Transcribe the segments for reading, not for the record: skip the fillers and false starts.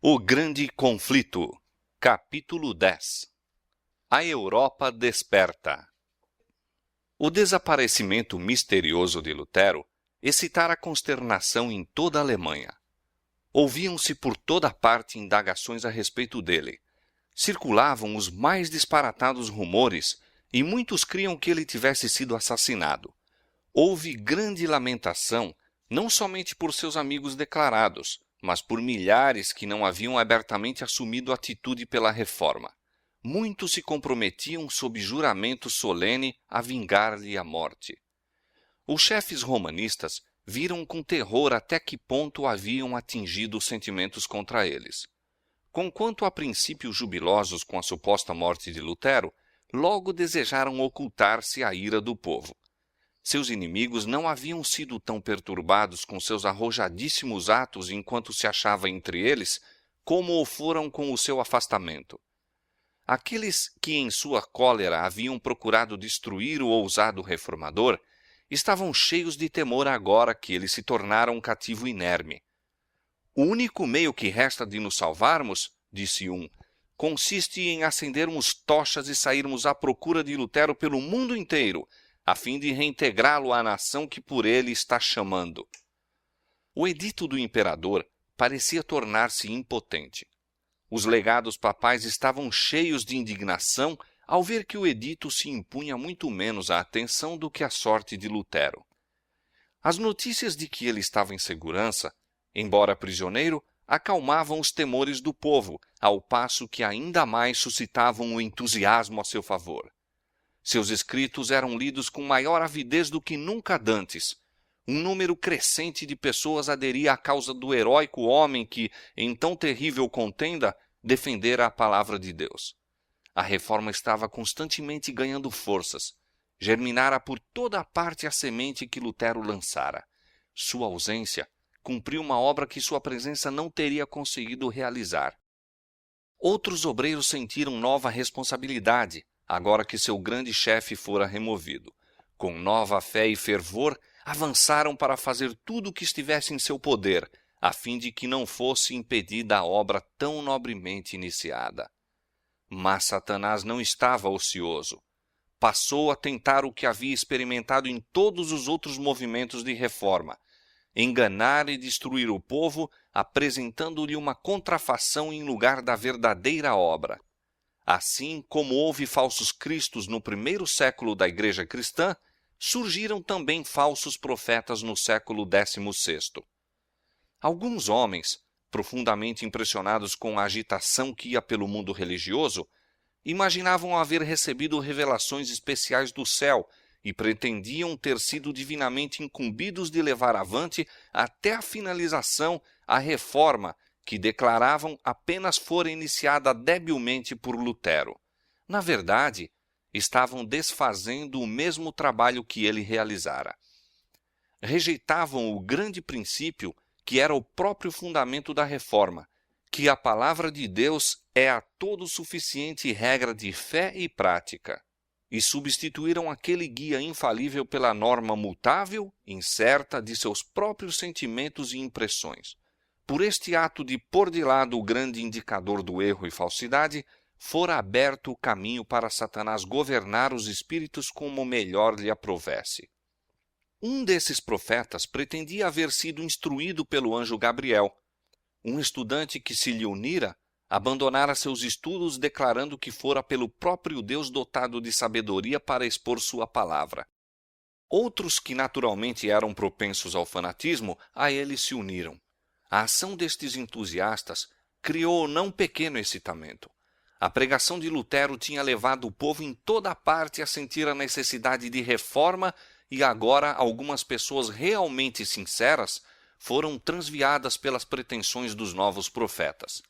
O Grande Conflito, capítulo 10. A Europa desperta. O desaparecimento misterioso de Lutero excitara consternação em toda a Alemanha. Ouviam-se por toda parte indagações a respeito dele. Circulavam os mais disparatados rumores e muitos criam que ele tivesse sido assassinado. Houve grande lamentação, não somente por seus amigos declarados, mas por milhares que não haviam abertamente assumido atitude pela reforma. Muitos se comprometiam sob juramento solene a vingar-lhe a morte. Os chefes romanistas viram com terror até que ponto haviam atingido os sentimentos contra eles. Conquanto a princípio jubilosos com a suposta morte de Lutero, logo desejaram ocultar-se à ira do povo. Seus inimigos não haviam sido tão perturbados com seus arrojadíssimos atos enquanto se achava entre eles, como o foram com o seu afastamento. Aqueles que em sua cólera haviam procurado destruir o ousado reformador, estavam cheios de temor agora que ele se tornara um cativo inerme. O único meio que resta de nos salvarmos, disse um, consiste em acendermos tochas e sairmos à procura de Lutero pelo mundo inteiro, a fim de reintegrá-lo à nação que por ele está chamando. O edito do imperador parecia tornar-se impotente. Os legados papais estavam cheios de indignação ao ver que o edito se impunha muito menos à atenção do que a sorte de Lutero. As notícias de que ele estava em segurança, embora prisioneiro, acalmavam os temores do povo, ao passo que ainda mais suscitavam o entusiasmo a seu favor. Seus escritos eram lidos com maior avidez do que nunca dantes. Um número crescente de pessoas aderia à causa do heróico homem que, em tão terrível contenda, defendera a palavra de Deus. A reforma estava constantemente ganhando forças. Germinara por toda a parte a semente que Lutero lançara. Sua ausência cumpriu uma obra que sua presença não teria conseguido realizar. Outros obreiros sentiram nova responsabilidade, agora que seu grande chefe fora removido. Com nova fé e fervor, avançaram para fazer tudo o que estivesse em seu poder, a fim de que não fosse impedida a obra tão nobremente iniciada. Mas Satanás não estava ocioso. Passou a tentar o que havia experimentado em todos os outros movimentos de reforma: enganar e destruir o povo, apresentando-lhe uma contrafação em lugar da verdadeira obra. Assim como houve falsos cristos no primeiro século da Igreja cristã, surgiram também falsos profetas no século XVI. Alguns homens, profundamente impressionados com a agitação que ia pelo mundo religioso, imaginavam haver recebido revelações especiais do céu e pretendiam ter sido divinamente incumbidos de levar avante até a finalização a reforma que declaravam apenas fora iniciada debilmente por Lutero. Na verdade, estavam desfazendo o mesmo trabalho que ele realizara. Rejeitavam o grande princípio que era o próprio fundamento da reforma, que a palavra de Deus é a todo suficiente regra de fé e prática, e substituíram aquele guia infalível pela norma mutável, incerta, de seus próprios sentimentos e impressões. Por este ato de pôr de lado o grande indicador do erro e falsidade, fora aberto o caminho para Satanás governar os espíritos como melhor lhe aprovesse. Um desses profetas pretendia haver sido instruído pelo anjo Gabriel. Um estudante que se lhe unira abandonara seus estudos declarando que fora pelo próprio Deus dotado de sabedoria para expor sua palavra. Outros que naturalmente eram propensos ao fanatismo, a ele se uniram. A ação destes entusiastas criou não pequeno excitamento. A pregação de Lutero tinha levado o povo em toda a parte a sentir a necessidade de reforma e agora algumas pessoas realmente sinceras foram transviadas pelas pretensões dos novos profetas.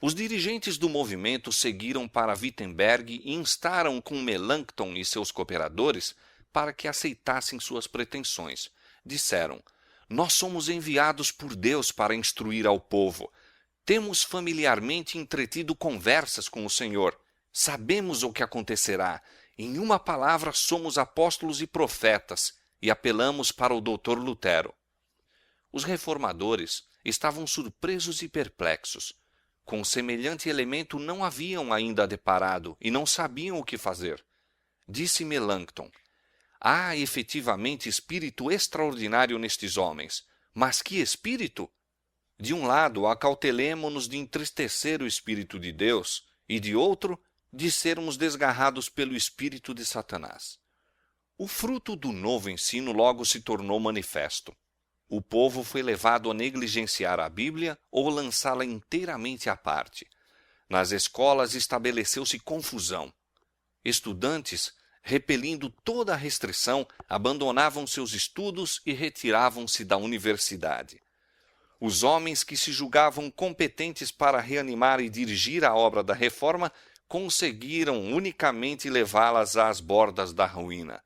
Os dirigentes do movimento seguiram para Wittenberg e instaram com Melanchthon e seus cooperadores para que aceitassem suas pretensões. Disseram: nós somos enviados por Deus para instruir ao povo. Temos familiarmente entretido conversas com o Senhor. Sabemos o que acontecerá. Em uma palavra, somos apóstolos e profetas, e apelamos para o Dr. Lutero. Os reformadores estavam surpresos e perplexos. com semelhante elemento não haviam ainda deparado e não sabiam o que fazer. Disse Melanchthon: há efetivamente espírito extraordinário nestes homens, mas que espírito? De um lado, acautelemo-nos de entristecer o Espírito de Deus, e de outro, de sermos desgarrados pelo espírito de Satanás. O fruto do novo ensino logo se tornou manifesto. O povo foi levado a negligenciar a Bíblia ou lançá-la inteiramente à parte. Nas escolas estabeleceu-se confusão. Estudantes, repelindo toda a restrição, abandonavam seus estudos e retiravam-se da universidade. Os homens que se julgavam competentes para reanimar e dirigir a obra da reforma conseguiram unicamente levá-las às bordas da ruína.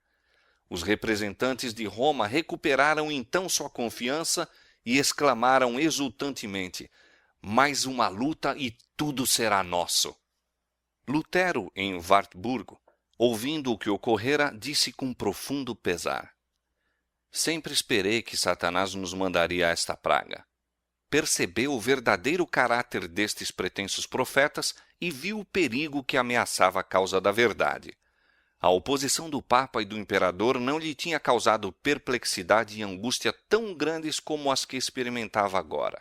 Os representantes de Roma recuperaram então sua confiança e exclamaram exultantemente: mais uma luta e tudo será nosso. Lutero, em Wartburgo, ouvindo o que ocorrera, disse com profundo pesar: sempre esperei que Satanás nos mandaria esta praga. Percebeu o verdadeiro caráter destes pretensos profetas e viu o perigo que ameaçava a causa da verdade. A oposição do Papa e do Imperador não lhe tinha causado perplexidade e angústia tão grandes como as que experimentava agora.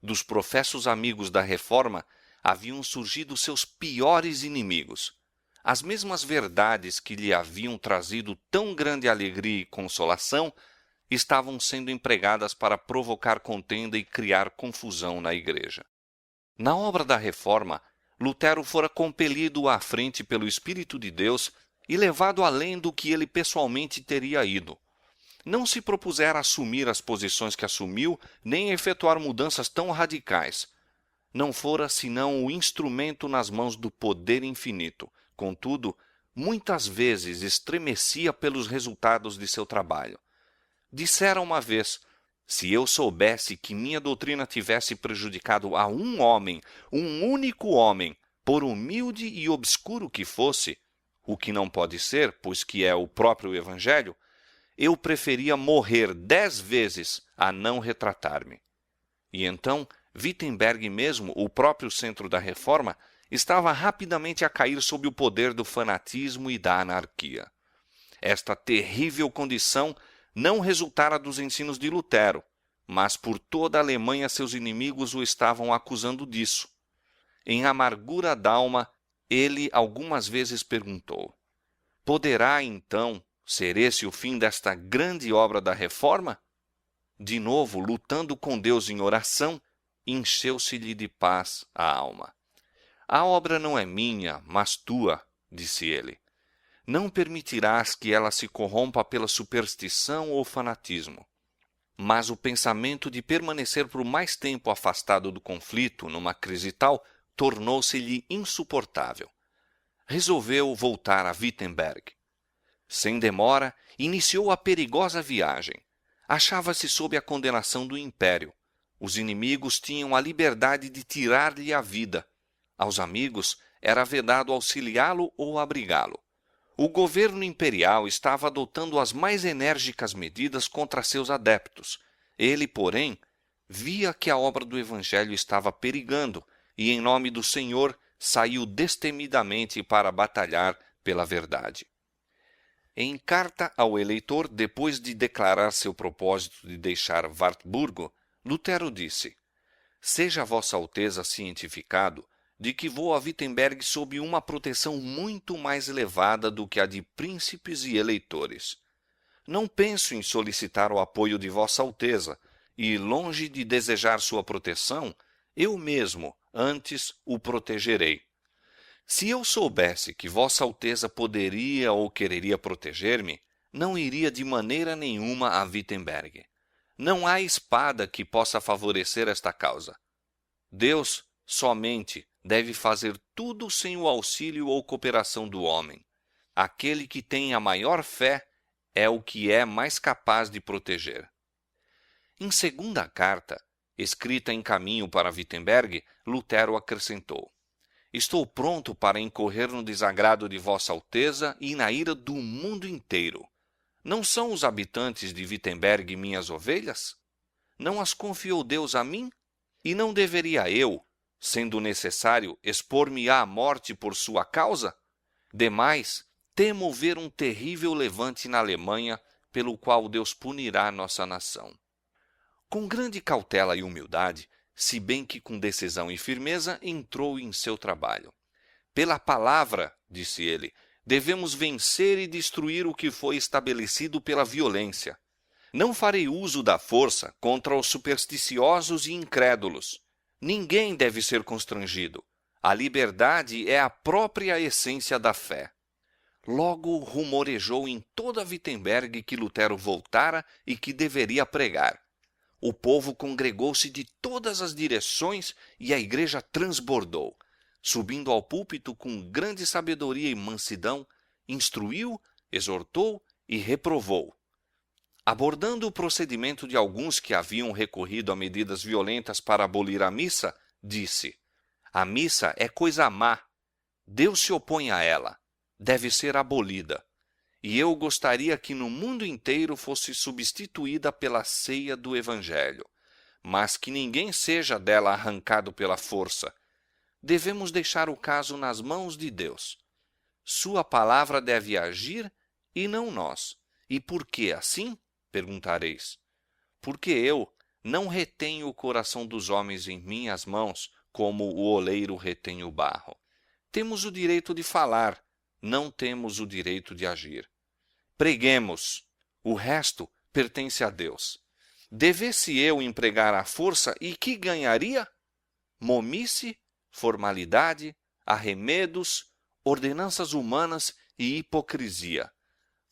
Dos professos amigos da Reforma haviam surgido seus piores inimigos. As mesmas verdades que lhe haviam trazido tão grande alegria e consolação estavam sendo empregadas para provocar contenda e criar confusão na Igreja. Na obra da Reforma, Lutero fora compelido à frente pelo Espírito de Deus e levado além do que ele pessoalmente teria ido. Não se propusera assumir as posições que assumiu, nem efetuar mudanças tão radicais. Não fora senão o instrumento nas mãos do poder infinito. Contudo, muitas vezes estremecia pelos resultados de seu trabalho. Dissera uma vez: se eu soubesse que minha doutrina tivesse prejudicado a um homem, um único homem, por humilde e obscuro que fosse, o que não pode ser, pois que é o próprio Evangelho, eu preferia morrer 10 vezes a não retratar-me. E então, Wittenberg mesmo, o próprio centro da Reforma, estava rapidamente a cair sob o poder do fanatismo e da anarquia. Esta terrível condição não resultara dos ensinos de Lutero, mas por toda a Alemanha seus inimigos o estavam acusando disso. Em amargura d'alma, ele algumas vezes perguntou: poderá, então, ser esse o fim desta grande obra da Reforma? De novo, lutando com Deus em oração, encheu-se-lhe de paz a alma. A obra não é minha, mas tua, disse ele. Não permitirás que ela se corrompa pela superstição ou fanatismo. Mas o pensamento de permanecer por mais tempo afastado do conflito, numa crise tal, tornou-se-lhe insuportável. Resolveu voltar a Wittenberg. Sem demora, iniciou a perigosa viagem. Achava-se sob a condenação do Império. Os inimigos tinham a liberdade de tirar-lhe a vida. Aos amigos era vedado auxiliá-lo ou abrigá-lo. O governo imperial estava adotando as mais enérgicas medidas contra seus adeptos. Ele, porém, via que a obra do Evangelho estava perigando e, em nome do Senhor, saiu destemidamente para batalhar pela verdade. Em carta ao eleitor, depois de declarar seu propósito de deixar Wartburgo, Lutero disse: seja Vossa Alteza cientificado de que vou a Wittenberg sob uma proteção muito mais elevada do que a de príncipes e eleitores. Não penso em solicitar o apoio de Vossa Alteza, e, longe de desejar sua proteção, eu mesmo, antes, o protegerei. Se eu soubesse que Vossa Alteza poderia ou quereria proteger-me, não iria de maneira nenhuma a Wittenberg. Não há espada que possa favorecer esta causa. Deus, somente, deve fazer tudo sem o auxílio ou cooperação do homem. Aquele que tem a maior fé é o que é mais capaz de proteger. Em segunda carta, escrita em caminho para Wittenberg, Lutero acrescentou: estou pronto para incorrer no desagrado de Vossa Alteza e na ira do mundo inteiro. Não são os habitantes de Wittenberg minhas ovelhas? Não as confiou Deus a mim? E não deveria eu, sendo necessário expor-me-á à morte por sua causa? Demais, temo ver um terrível levante na Alemanha, pelo qual Deus punirá nossa nação. Com grande cautela e humildade, se bem que com decisão e firmeza, entrou em seu trabalho. Pela palavra, disse ele, devemos vencer e destruir o que foi estabelecido pela violência. Não farei uso da força contra os supersticiosos e incrédulos. Ninguém deve ser constrangido. A liberdade é a própria essência da fé. Logo rumorejou em toda Wittenberg que Lutero voltara e que deveria pregar. O povo congregou-se de todas as direções e a igreja transbordou. Subindo ao púlpito com grande sabedoria e mansidão, instruiu, exortou e reprovou. Abordando o procedimento de alguns que haviam recorrido a medidas violentas para abolir a missa, disse: a missa é coisa má. Deus se opõe a ela. Deve ser abolida. E eu gostaria que no mundo inteiro fosse substituída pela ceia do Evangelho, mas que ninguém seja dela arrancado pela força. Devemos deixar o caso nas mãos de Deus. Sua palavra deve agir e não nós. E por que assim? Perguntareis. Porque eu não retenho o coração dos homens em minhas mãos, como o oleiro retém o barro. Temos o direito de falar, não temos o direito de agir. Preguemos, o resto pertence a Deus. Devesse eu empregar a força, e que ganharia? Momice, formalidade, arremedos, ordenanças humanas e hipocrisia.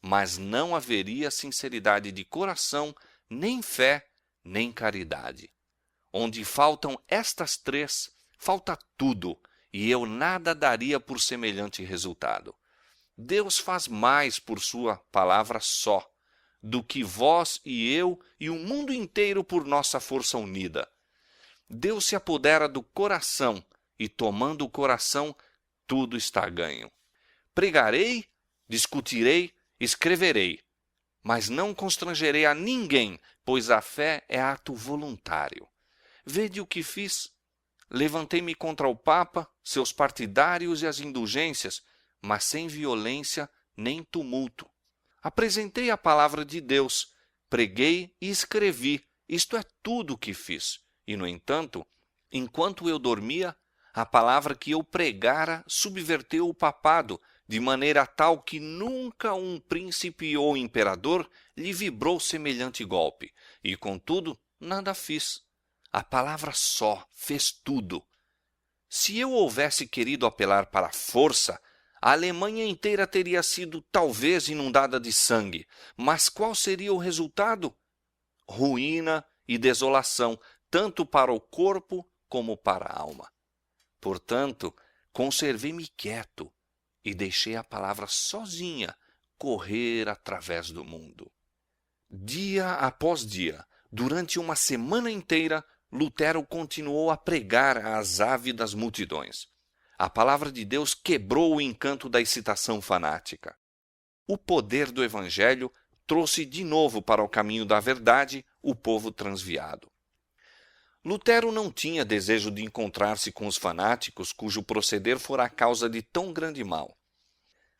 Mas não haveria sinceridade de coração, nem fé, nem caridade. Onde faltam estas três, falta tudo, e eu nada daria por semelhante resultado. Deus faz mais por sua palavra só, do que vós e eu e o mundo inteiro por nossa força unida. Deus se apodera do coração, e tomando o coração, tudo está ganho. Pregarei, discutirei, escreverei, mas não constrangerei a ninguém, pois a fé é ato voluntário. Vede o que fiz. Levantei-me contra o Papa, seus partidários e as indulgências, mas sem violência nem tumulto. Apresentei a palavra de Deus, preguei e escrevi, isto é tudo o que fiz. E, no entanto, enquanto eu dormia, a palavra que eu pregara subverteu o papado, de maneira tal que nunca um príncipe ou imperador lhe vibrou semelhante golpe, e, contudo, nada fiz. A palavra só fez tudo. Se eu houvesse querido apelar para a força, a Alemanha inteira teria sido talvez inundada de sangue, mas qual seria o resultado? Ruína e desolação, tanto para o corpo como para a alma. Portanto, conservei-me quieto e deixei a palavra sozinha correr através do mundo. Dia após dia, durante uma semana inteira, Lutero continuou a pregar às ávidas multidões. A palavra de Deus quebrou o encanto da excitação fanática. O poder do Evangelho trouxe de novo para o caminho da verdade o povo transviado. Lutero não tinha desejo de encontrar-se com os fanáticos cujo proceder fora a causa de tão grande mal.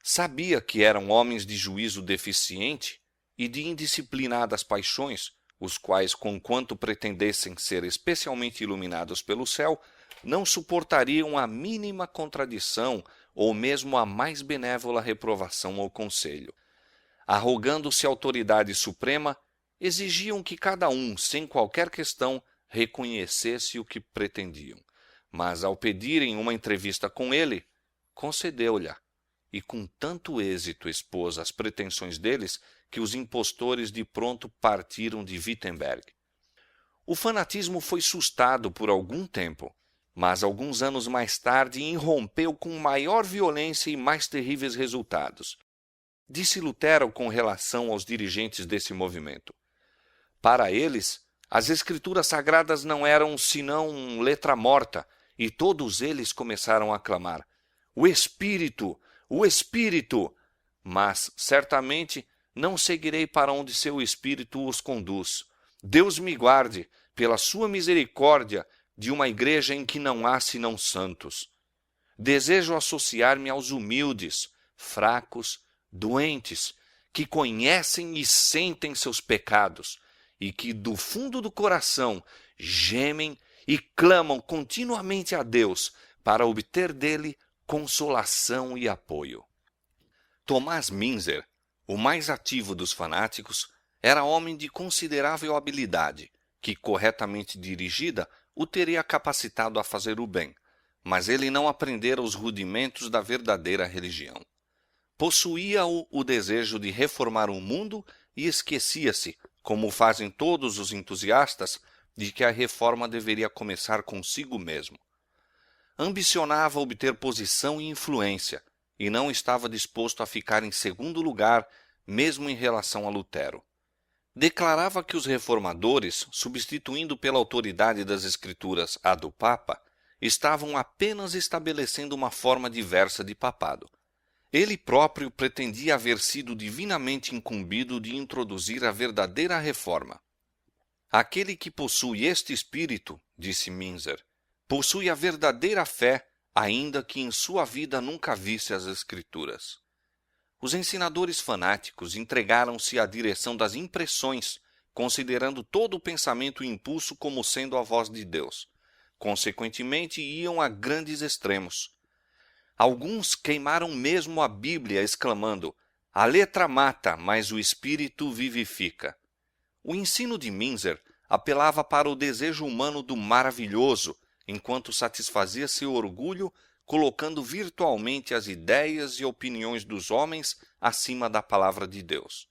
Sabia que eram homens de juízo deficiente e de indisciplinadas paixões, os quais, conquanto pretendessem ser especialmente iluminados pelo céu, não suportariam a mínima contradição ou mesmo a mais benévola reprovação ou conselho. Arrogando-se autoridade suprema, exigiam que cada um, sem qualquer questão, reconhecesse o que pretendiam. Mas, ao pedirem uma entrevista com ele, concedeu-lhe, e com tanto êxito expôs as pretensões deles que os impostores de pronto partiram de Wittenberg. O fanatismo foi sustado por algum tempo, mas alguns anos mais tarde irrompeu com maior violência e mais terríveis resultados. Disse Lutero com relação aos dirigentes desse movimento: para eles, as escrituras sagradas não eram senão letra morta, e todos eles começaram a clamar: o Espírito, o Espírito! Mas, certamente, não seguirei para onde seu Espírito os conduz. Deus me guarde, pela sua misericórdia, de uma igreja em que não há senão santos. Desejo associar-me aos humildes, fracos, doentes, que conhecem e sentem seus pecados e que do fundo do coração gemem e clamam continuamente a Deus para obter dele consolação e apoio. Tomás Münzer, o mais ativo dos fanáticos, era homem de considerável habilidade, que, corretamente dirigida, o teria capacitado a fazer o bem, mas ele não aprendera os rudimentos da verdadeira religião. Possuía-o o desejo de reformar o mundo e esquecia-se, como fazem todos os entusiastas, de que a reforma deveria começar consigo mesmo. Ambicionava obter posição e influência, e não estava disposto a ficar em segundo lugar, mesmo em relação a Lutero. Declarava que os reformadores, substituindo pela autoridade das Escrituras a do Papa, estavam apenas estabelecendo uma forma diversa de papado. Ele próprio pretendia haver sido divinamente incumbido de introduzir a verdadeira reforma. Aquele que possui este espírito, disse Münzer, possui a verdadeira fé, ainda que em sua vida nunca visse as Escrituras. Os ensinadores fanáticos entregaram-se à direção das impressões, considerando todo o pensamento e impulso como sendo a voz de Deus. Consequentemente, iam a grandes extremos. Alguns queimaram mesmo a Bíblia, exclamando: "A letra mata, mas o Espírito vivifica." O ensino de Münzer apelava para o desejo humano do maravilhoso, enquanto satisfazia seu orgulho, colocando virtualmente as ideias e opiniões dos homens acima da palavra de Deus.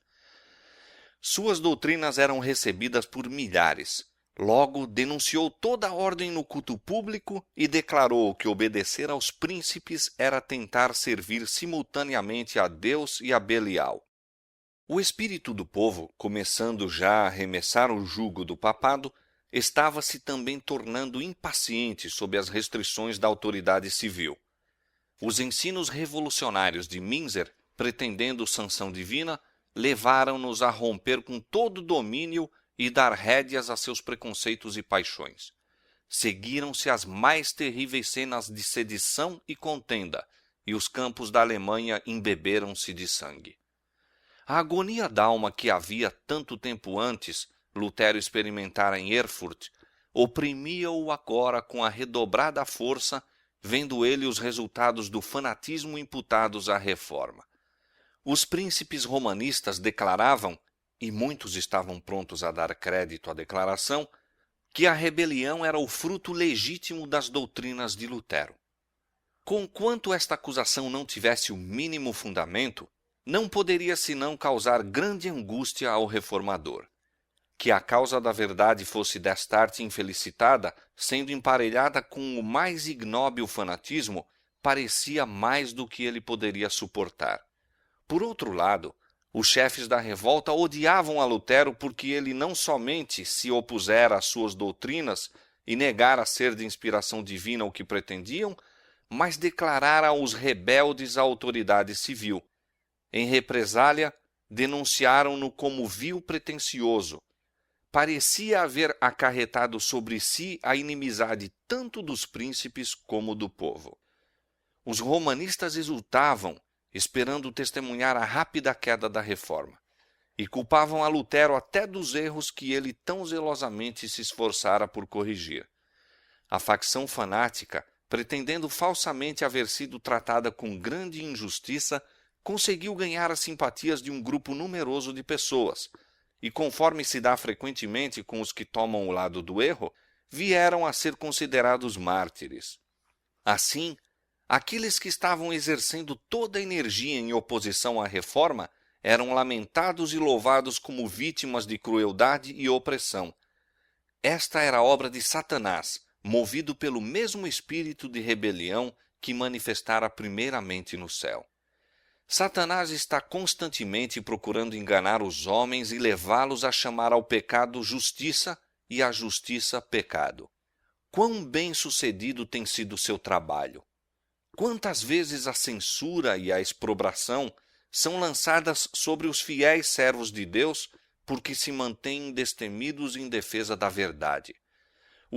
Suas doutrinas eram recebidas por milhares. Logo, denunciou toda a ordem no culto público e declarou que obedecer aos príncipes era tentar servir simultaneamente a Deus e a Belial. O espírito do povo, começando já a arremessar o jugo do papado, estava se também tornando impaciente sob as restrições da autoridade civil. Os ensinos revolucionários de Münzer, pretendendo sanção divina, levaram-nos a romper com todo o domínio e dar rédeas a seus preconceitos e paixões. Seguiram-se as mais terríveis cenas de sedição e contenda, e os campos da Alemanha embeberam-se de sangue. A agonia d'alma que havia tanto tempo antes Lutero experimentara em Erfurt, oprimia-o agora com a redobrada força, vendo ele os resultados do fanatismo imputados à reforma. Os príncipes romanistas declaravam, e muitos estavam prontos a dar crédito à declaração, que a rebelião era o fruto legítimo das doutrinas de Lutero. Conquanto esta acusação não tivesse o mínimo fundamento, não poderia senão causar grande angústia ao reformador. Que a causa da verdade fosse destarte infelicitada, sendo emparelhada com o mais ignóbil fanatismo, parecia mais do que ele poderia suportar. Por outro lado, os chefes da revolta odiavam a Lutero porque ele não somente se opusera às suas doutrinas e negara ser de inspiração divina o que pretendiam, mas declarara aos rebeldes a autoridade civil. Em represália, denunciaram-no como vil pretensioso. Parecia haver acarretado sobre si a inimizade tanto dos príncipes como do povo. Os romanistas exultavam, esperando testemunhar a rápida queda da reforma, e culpavam a Lutero até dos erros que ele tão zelosamente se esforçara por corrigir. A facção fanática, pretendendo falsamente haver sido tratada com grande injustiça, conseguiu ganhar as simpatias de um grupo numeroso de pessoas, e conforme se dá frequentemente com os que tomam o lado do erro, vieram a ser considerados mártires. Assim, aqueles que estavam exercendo toda a energia em oposição à reforma eram lamentados e louvados como vítimas de crueldade e opressão. Esta era a obra de Satanás, movido pelo mesmo espírito de rebelião que manifestara primeiramente no céu. Satanás está constantemente procurando enganar os homens e levá-los a chamar ao pecado justiça e à justiça pecado. Quão bem-sucedido tem sido seu trabalho! Quantas vezes a censura e a exprobração são lançadas sobre os fiéis servos de Deus porque se mantêm destemidos em defesa da verdade.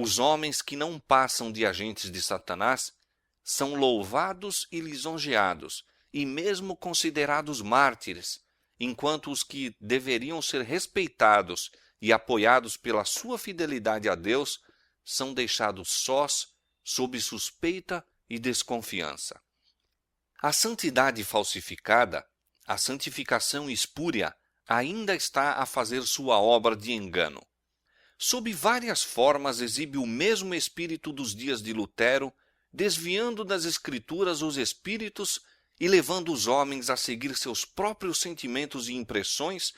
Os homens que não passam de agentes de Satanás são louvados e lisonjeados, e mesmo considerados mártires, enquanto os que deveriam ser respeitados e apoiados pela sua fidelidade a Deus são deixados sós, sob suspeita e desconfiança. A santidade falsificada, a santificação espúria, ainda está a fazer sua obra de engano. Sob várias formas exibe o mesmo espírito dos dias de Lutero, desviando das Escrituras os espíritos e levando os homens a seguir seus próprios sentimentos e impressões,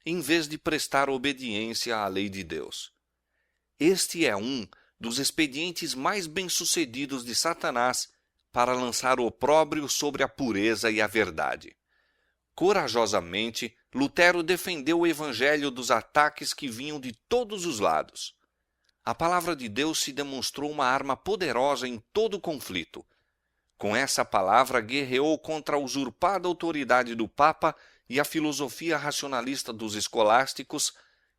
em vez de prestar obediência à lei de Deus. Este é um dos expedientes mais bem-sucedidos de Satanás para lançar opróbrio sobre a pureza e a verdade. Corajosamente, Lutero defendeu o evangelho dos ataques que vinham de todos os lados. A palavra de Deus se demonstrou uma arma poderosa em todo o conflito. Com essa palavra, guerreou contra a usurpada autoridade do Papa e a filosofia racionalista dos escolásticos,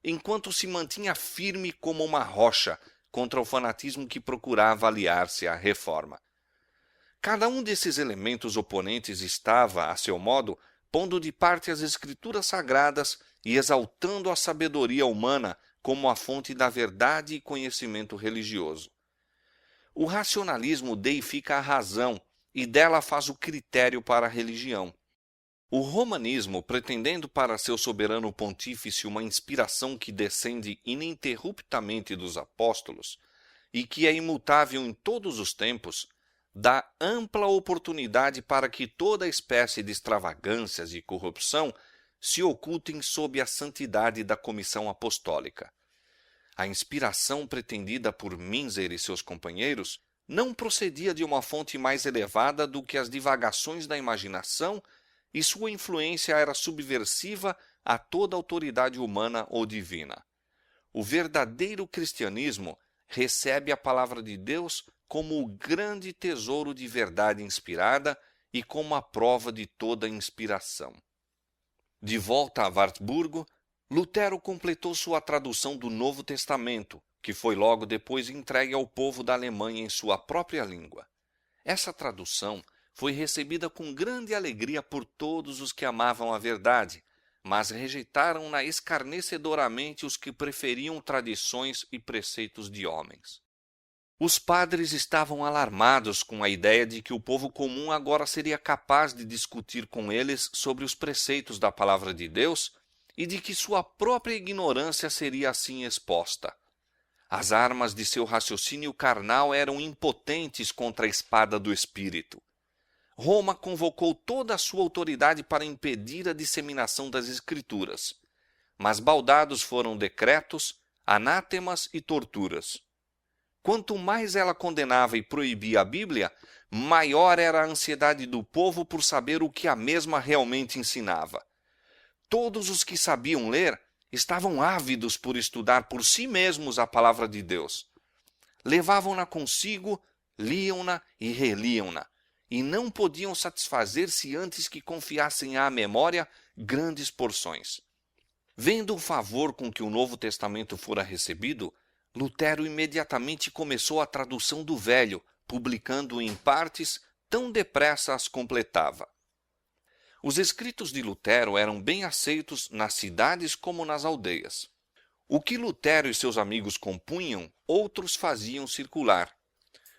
enquanto se mantinha firme como uma rocha contra o fanatismo que procurava aliar-se à Reforma. Cada um desses elementos oponentes estava, a seu modo, pondo de parte as Escrituras sagradas e exaltando a sabedoria humana como a fonte da verdade e conhecimento religioso. O racionalismo deifica a razão e dela faz o critério para a religião. O romanismo, pretendendo para seu soberano pontífice uma inspiração que descende ininterruptamente dos apóstolos e que é imutável em todos os tempos, dá ampla oportunidade para que toda espécie de extravagâncias e corrupção se ocultem sob a santidade da comissão apostólica. A inspiração pretendida por Minzer e seus companheiros não procedia de uma fonte mais elevada do que as divagações da imaginação, e sua influência era subversiva a toda autoridade humana ou divina. O verdadeiro cristianismo recebe a palavra de Deus como o grande tesouro de verdade inspirada e como a prova de toda inspiração. De volta a Wartburgo, Lutero completou sua tradução do Novo Testamento, que foi logo depois entregue ao povo da Alemanha em sua própria língua. Essa tradução foi recebida com grande alegria por todos os que amavam a verdade, mas rejeitaram-na escarnecedoramente os que preferiam tradições e preceitos de homens. Os padres estavam alarmados com a ideia de que o povo comum agora seria capaz de discutir com eles sobre os preceitos da palavra de Deus e de que sua própria ignorância seria assim exposta. As armas de seu raciocínio carnal eram impotentes contra a espada do Espírito. Roma convocou toda a sua autoridade para impedir a disseminação das Escrituras, mas baldados foram decretos, anátemas e torturas. Quanto mais ela condenava e proibia a Bíblia, maior era a ansiedade do povo por saber o que a mesma realmente ensinava. Todos os que sabiam ler estavam ávidos por estudar por si mesmos a palavra de Deus. Levavam-na consigo, liam-na e reliam-na, e não podiam satisfazer-se antes que confiassem à memória grandes porções. Vendo o favor com que o Novo Testamento fora recebido, Lutero imediatamente começou a tradução do Velho, publicando em partes, tão depressa as completava. Os escritos de Lutero eram bem aceitos nas cidades como nas aldeias. O que Lutero e seus amigos compunham, outros faziam circular.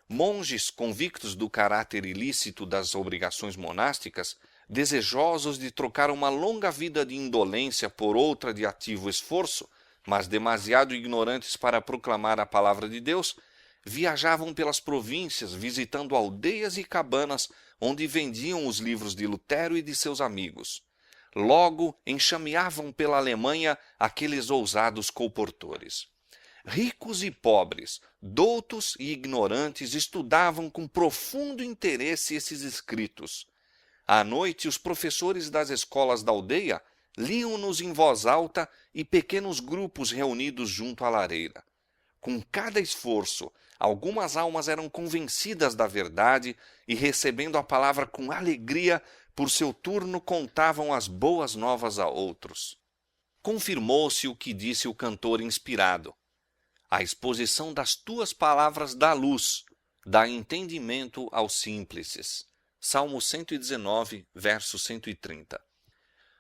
Monges convictos do caráter ilícito das obrigações monásticas, desejosos de trocar uma longa vida de indolência por outra de ativo esforço, mas demasiado ignorantes para proclamar a palavra de Deus, viajavam pelas províncias, visitando aldeias e cabanas onde vendiam os livros de Lutero e de seus amigos. Logo enxameavam pela Alemanha aqueles ousados colportores. Ricos e pobres, doutos e ignorantes estudavam com profundo interesse esses escritos. À noite, os professores das escolas da aldeia liam-nos em voz alta e pequenos grupos reunidos junto à lareira. Com cada esforço, algumas almas eram convencidas da verdade e, recebendo a palavra com alegria, por seu turno contavam as boas novas a outros. Confirmou-se o que disse o cantor inspirado: A exposição das tuas palavras dá luz, dá entendimento aos simples. Salmo 119, verso 130.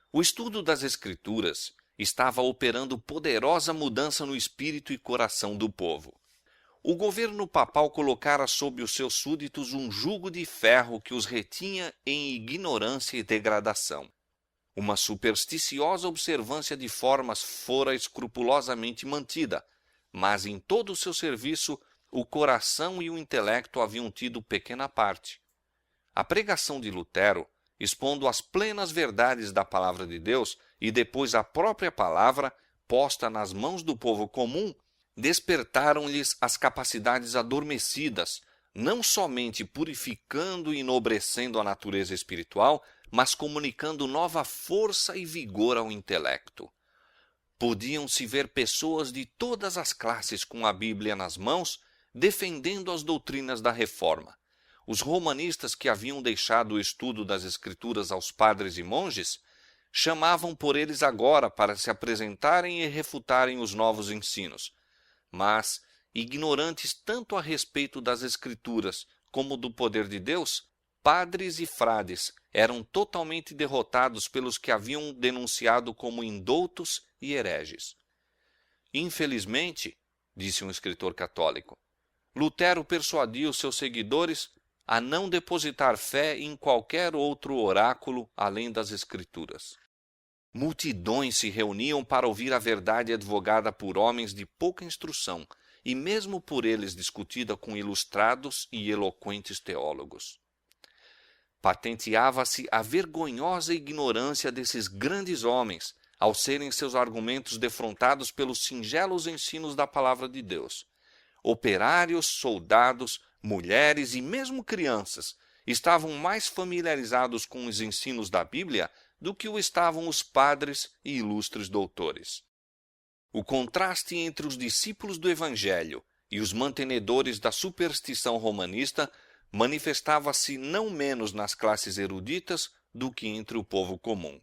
O estudo das Escrituras estava operando poderosa mudança no espírito e coração do povo. O governo papal colocara sob os seus súditos um jugo de ferro que os retinha em ignorância e degradação. Uma supersticiosa observância de formas fora escrupulosamente mantida, mas em todo o seu serviço o coração e o intelecto haviam tido pequena parte. A pregação de Lutero, expondo as plenas verdades da palavra de Deus e depois a própria palavra, posta nas mãos do povo comum, despertaram-lhes as capacidades adormecidas, não somente purificando e enobrecendo a natureza espiritual, mas comunicando nova força e vigor ao intelecto. Podiam-se ver pessoas de todas as classes com a Bíblia nas mãos, defendendo as doutrinas da Reforma. Os romanistas que haviam deixado o estudo das Escrituras aos padres e monges, chamavam por eles agora para se apresentarem e refutarem os novos ensinos. Mas, ignorantes tanto a respeito das Escrituras como do poder de Deus, padres e frades eram totalmente derrotados pelos que haviam denunciado como indoutos e hereges. Infelizmente, disse um escritor católico, Lutero persuadiu seus seguidores a não depositar fé em qualquer outro oráculo além das Escrituras. Multidões se reuniam para ouvir a verdade advogada por homens de pouca instrução e mesmo por eles discutida com ilustrados e eloquentes teólogos. Patenteava-se a vergonhosa ignorância desses grandes homens ao serem seus argumentos defrontados pelos singelos ensinos da palavra de Deus. Operários, soldados, mulheres e mesmo crianças estavam mais familiarizados com os ensinos da Bíblia do que o estavam os padres e ilustres doutores. O contraste entre os discípulos do Evangelho e os mantenedores da superstição romanista manifestava-se não menos nas classes eruditas do que entre o povo comum.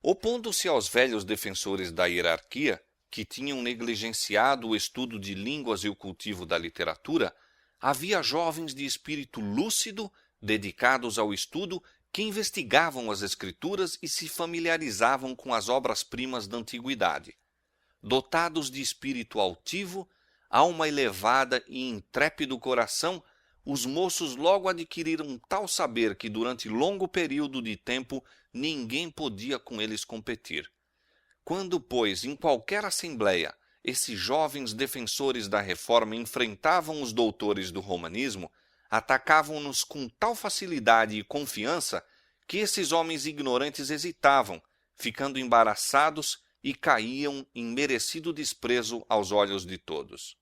Opondo-se aos velhos defensores da hierarquia, que tinham negligenciado o estudo de línguas e o cultivo da literatura, havia jovens de espírito lúcido, dedicados ao estudo, que investigavam as Escrituras e se familiarizavam com as obras-primas da antiguidade. Dotados de espírito altivo, alma elevada e intrépido coração, os moços logo adquiriram tal saber que durante longo período de tempo ninguém podia com eles competir. Quando, pois, em qualquer assembleia, esses jovens defensores da Reforma enfrentavam os doutores do romanismo, atacavam-nos com tal facilidade e confiança que esses homens ignorantes hesitavam, ficando embaraçados e caíam em merecido desprezo aos olhos de todos.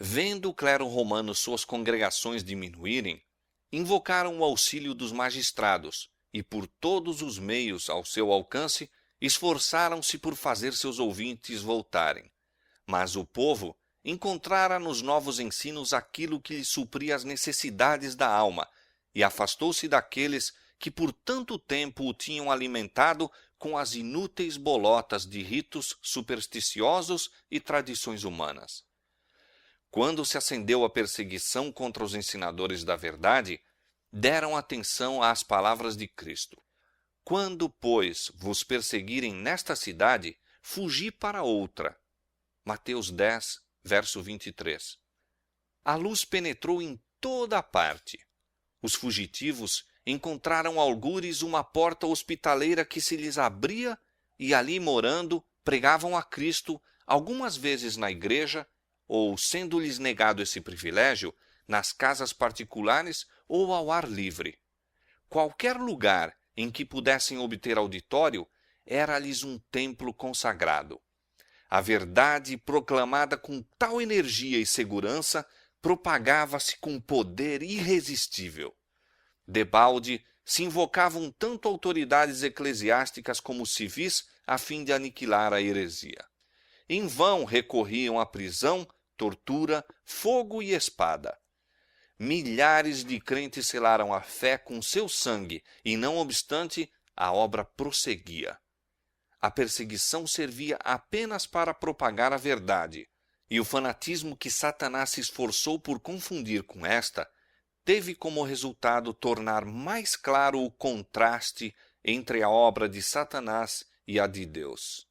Vendo o clero romano suas congregações diminuírem, invocaram o auxílio dos magistrados e, por todos os meios ao seu alcance, esforçaram-se por fazer seus ouvintes voltarem. Mas o povo encontrara nos novos ensinos aquilo que lhe supria as necessidades da alma e afastou-se daqueles que por tanto tempo o tinham alimentado com as inúteis bolotas de ritos supersticiosos e tradições humanas. Quando se acendeu a perseguição contra os ensinadores da verdade, deram atenção às palavras de Cristo. Quando, pois, vos perseguirem nesta cidade, fugi para outra. Mateus 10, verso 23. A luz penetrou em toda a parte. Os fugitivos encontraram algures uma porta hospitaleira que se lhes abria e ali morando pregavam a Cristo, algumas vezes na igreja, ou, sendo-lhes negado esse privilégio, nas casas particulares ou ao ar livre. Qualquer lugar em que pudessem obter auditório era-lhes um templo consagrado. A verdade, proclamada com tal energia e segurança, propagava-se com poder irresistível. Debalde se invocavam tanto autoridades eclesiásticas como civis a fim de aniquilar a heresia. Em vão recorriam à prisão, tortura, fogo e espada. Milhares de crentes selaram a fé com seu sangue e, não obstante, a obra prosseguia. A perseguição servia apenas para propagar a verdade, E o fanatismo que Satanás se esforçou por confundir com esta, teve como resultado tornar mais claro o contraste entre a obra de Satanás e a de Deus.